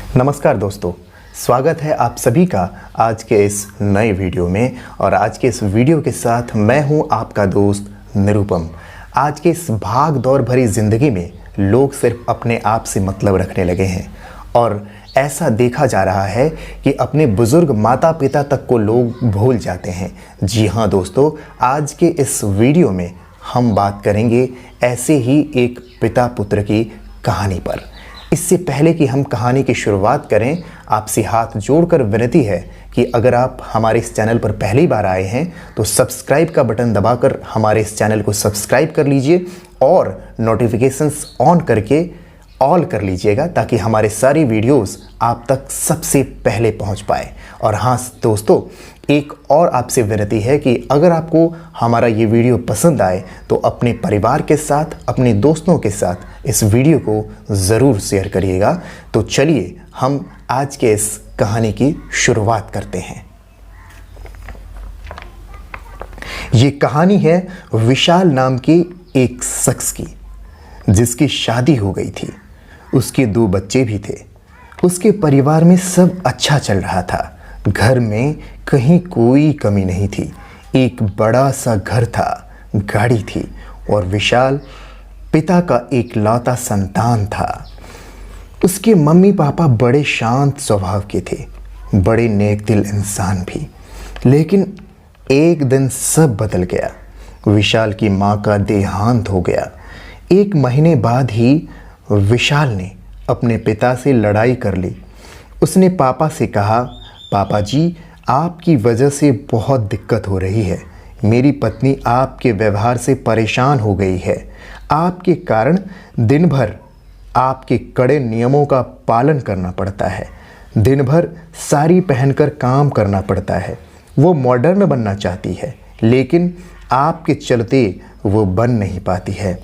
नमस्कार दोस्तों, स्वागत है आप सभी का आज के इस नए वीडियो में। और आज के इस वीडियो के साथ मैं हूं आपका दोस्त निरुपम। आज के इस भाग दौड़ भरी ज़िंदगी में लोग सिर्फ अपने आप से मतलब रखने लगे हैं और ऐसा देखा जा रहा है कि अपने बुज़ुर्ग माता पिता तक को लोग भूल जाते हैं। जी हाँ दोस्तों, आज के इस वीडियो में हम बात करेंगे ऐसे ही एक पिता पुत्र की कहानी पर। इससे पहले कि हम कहानी की शुरुआत करें, आपसे हाथ जोड़कर विनती है कि अगर आप हमारे इस चैनल पर पहली बार आए हैं तो सब्सक्राइब का बटन दबाकर हमारे इस चैनल को सब्सक्राइब कर लीजिए और नोटिफिकेशंस ऑन करके ऑल कर लीजिएगा ताकि हमारे सारी वीडियोस आप तक सबसे पहले पहुंच पाए। और हाँ दोस्तों, एक और आपसे विनती है कि अगर आपको हमारा ये वीडियो पसंद आए तो अपने परिवार के साथ, अपने दोस्तों के साथ इस वीडियो को ज़रूर शेयर करिएगा। तो चलिए हम आज के इस कहानी की शुरुआत करते हैं। ये कहानी है विशाल नाम के एक शख्स की, जिसकी शादी हो गई थी। उसके 2 बच्चे भी थे। उसके परिवार में सब अच्छा चल रहा था। घर में कहीं कोई कमी नहीं थी। एक बड़ा सा घर था, गाड़ी थी और विशाल पिता का एकलौता संतान था। उसके मम्मी पापा बड़े शांत स्वभाव के थे, बड़े नेक दिल इंसान भी। लेकिन एक दिन सब बदल गया। विशाल की माँ का देहांत हो गया। 1 महीने बाद ही विशाल ने अपने पिता से लड़ाई कर ली। उसने पापा से कहा, पापा जी, आपकी वजह से बहुत दिक्कत हो रही है। मेरी पत्नी आपके व्यवहार से परेशान हो गई है। आपके कारण दिन भर आपके कड़े नियमों का पालन करना पड़ता है। दिन भर साड़ी पहनकर काम करना पड़ता है। वो मॉडर्न बनना चाहती है लेकिन आपके चलते वो बन नहीं पाती है।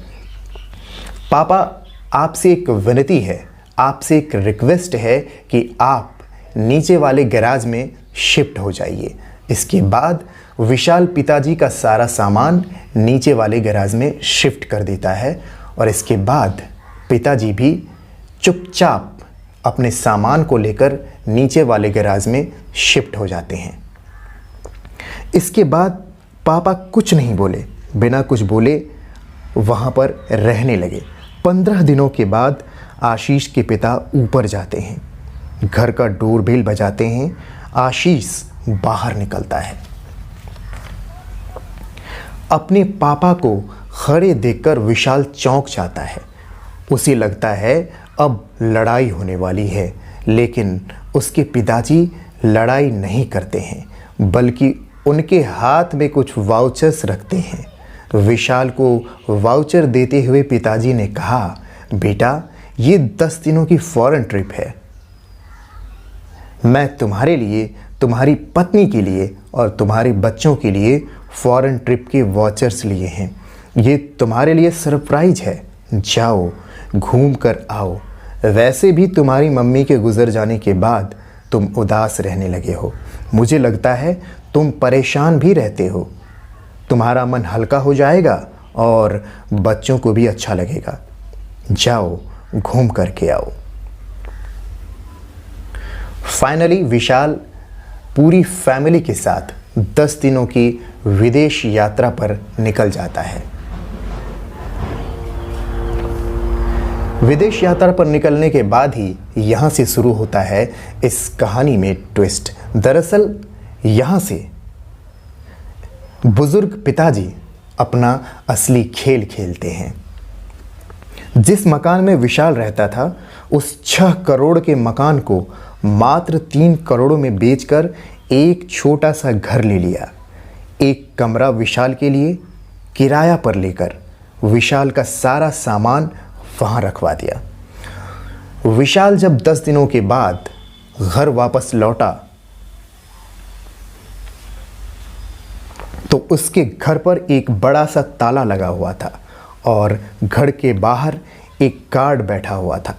पापा, आपसे एक विनती है, आपसे एक रिक्वेस्ट है कि आप नीचे वाले गैराज में शिफ्ट हो जाइए। इसके बाद विशाल पिताजी का सारा सामान नीचे वाले गैराज में शिफ्ट कर देता है और इसके बाद पिताजी भी चुपचाप अपने सामान को लेकर नीचे वाले गैराज में शिफ्ट हो जाते हैं। इसके बाद पापा कुछ नहीं बोले, बिना कुछ बोले वहाँ पर रहने लगे। 15 दिनों के बाद आशीष के पिता ऊपर जाते हैं, घर का डोरबेल बजाते हैं। आशीष बाहर निकलता है। अपने पापा को खड़े देखकर विशाल चौंक जाता है। उसे लगता है अब लड़ाई होने वाली है, लेकिन उसके पिताजी लड़ाई नहीं करते हैं बल्कि उनके हाथ में कुछ वाउचर्स रखते हैं। विशाल को वाउचर देते हुए पिताजी ने कहा, बेटा, ये 10 दिनों की फॉरेन ट्रिप है। मैं तुम्हारे लिए, तुम्हारी पत्नी के लिए और तुम्हारे बच्चों के लिए फॉरेन ट्रिप के वाउचर्स लिए हैं। ये तुम्हारे लिए सरप्राइज है। जाओ, घूम कर आओ। वैसे भी तुम्हारी मम्मी के गुजर जाने के बाद तुम उदास रहने लगे हो। मुझे लगता है तुम परेशान भी रहते हो। तुम्हारा मन हल्का हो जाएगा और बच्चों को भी अच्छा लगेगा। जाओ, घूम करके आओ। फाइनली विशाल पूरी फैमिली के साथ 10 दिनों की विदेश यात्रा पर निकल जाता है। विदेश यात्रा पर निकलने के बाद ही यहाँ से शुरू होता है इस कहानी में ट्विस्ट। दरअसल यहाँ से बुजुर्ग पिताजी अपना असली खेल खेलते हैं। जिस मकान में विशाल रहता था, उस 6 करोड़ के मकान को मात्र 3 करोड़ में बेचकर एक छोटा सा घर ले लिया। एक कमरा विशाल के लिए किराया पर लेकर विशाल का सारा सामान वहाँ रखवा दिया। विशाल जब 10 दिनों के बाद घर वापस लौटा तो उसके घर पर एक बड़ा सा ताला लगा हुआ था और घर के बाहर एक गार्ड बैठा हुआ था।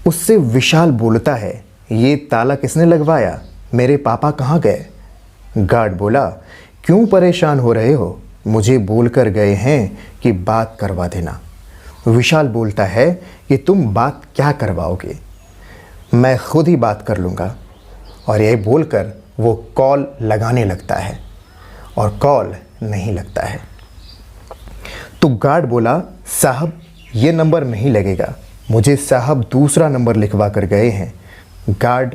उससे विशाल बोलता है, ये ताला किसने लगवाया? मेरे पापा कहाँ गए? गार्ड बोला, क्यों परेशान हो रहे हो? मुझे बोलकर गए हैं कि बात करवा देना। विशाल बोलता है कि तुम बात क्या करवाओगे? मैं खुद ही बात कर लूँगा। और यह बोलकर वो कॉल लगाने लगता है और कॉल नहीं लगता है। तो गार्ड बोला, साहब ये नंबर नहीं लगेगा, मुझे साहब दूसरा नंबर लिखवा कर गए हैं। गार्ड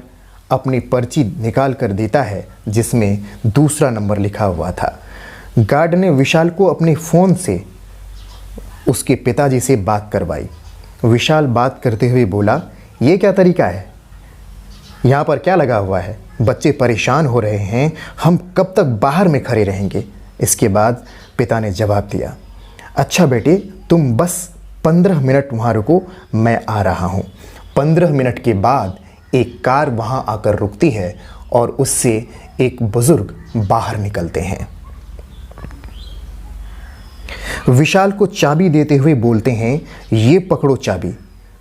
अपनी पर्ची निकाल कर देता है जिसमें दूसरा नंबर लिखा हुआ था। गार्ड ने विशाल को अपने फ़ोन से उसके पिताजी से बात करवाई। विशाल बात करते हुए बोला, ये क्या तरीका है, यहाँ पर क्या लगा हुआ है, बच्चे परेशान हो रहे हैं, हम कब तक बाहर में खड़े रहेंगे। इसके बाद पिता ने जवाब दिया, अच्छा बेटे तुम बस 15 मिनट वहाँ रुको, मैं आ रहा हूँ। 15 मिनट के बाद एक कार वहाँ आकर रुकती है और उससे एक बुजुर्ग बाहर निकलते हैं। विशाल को चाबी देते हुए बोलते हैं, ये पकड़ो चाबी,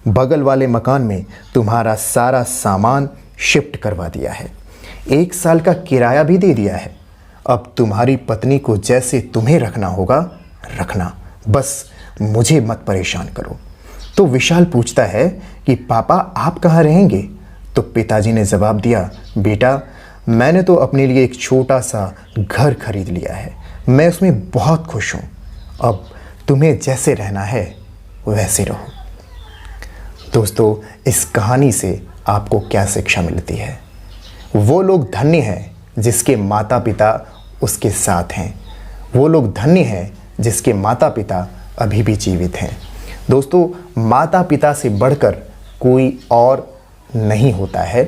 बगल वाले मकान में तुम्हारा सारा सामान शिफ्ट करवा दिया है, 1 साल का किराया भी दे दिया है। अब तुम्हारी पत्नी को जैसे तुम्हें रखना होगा रखना, बस मुझे मत परेशान करो। तो विशाल पूछता है कि पापा आप कहाँ रहेंगे। तो पिताजी ने जवाब दिया, बेटा मैंने तो अपने लिए एक छोटा सा घर खरीद लिया है, मैं उसमें बहुत खुश हूँ, अब तुम्हें जैसे रहना है वैसे रहो। दोस्तों इस कहानी से आपको क्या शिक्षा मिलती है। वो लोग धन्य हैं जिसके माता पिता उसके साथ हैं, वो लोग धन्य हैं जिसके माता पिता अभी भी जीवित हैं। दोस्तों माता पिता से बढ़कर कोई और नहीं होता है।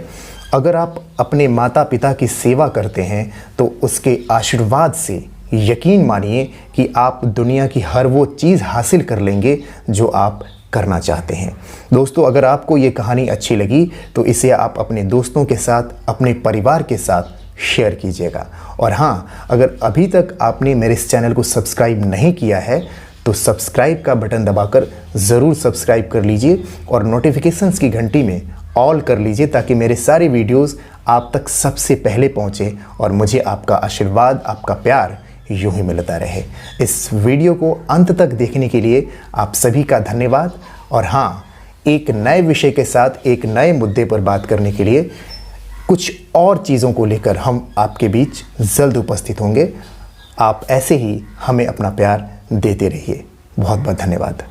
अगर आप अपने माता पिता की सेवा करते हैं तो उसके आशीर्वाद से यकीन मानिए कि आप दुनिया की हर वो चीज़ हासिल कर लेंगे जो आप करना चाहते हैं। दोस्तों अगर आपको ये कहानी अच्छी लगी तो इसे आप अपने दोस्तों के साथ, अपने परिवार के साथ शेयर कीजिएगा। और हाँ, अगर अभी तक आपने मेरे इस चैनल को सब्सक्राइब नहीं किया है तो सब्सक्राइब का बटन दबाकर ज़रूर सब्सक्राइब कर लीजिए और नोटिफिकेशंस की घंटी में ऑल कर लीजिए ताकि मेरे सारे वीडियोस आप तक सबसे पहले पहुंचे और मुझे आपका आशीर्वाद, आपका प्यार यूं ही मिलता रहे। इस वीडियो को अंत तक देखने के लिए आप सभी का धन्यवाद। और हाँ, एक नए विषय के साथ एक नए मुद्दे पर बात करने के लिए कुछ और चीज़ों को लेकर हम आपके बीच जल्द उपस्थित होंगे। आप ऐसे ही हमें अपना प्यार देते रहिए। बहुत बहुत धन्यवाद।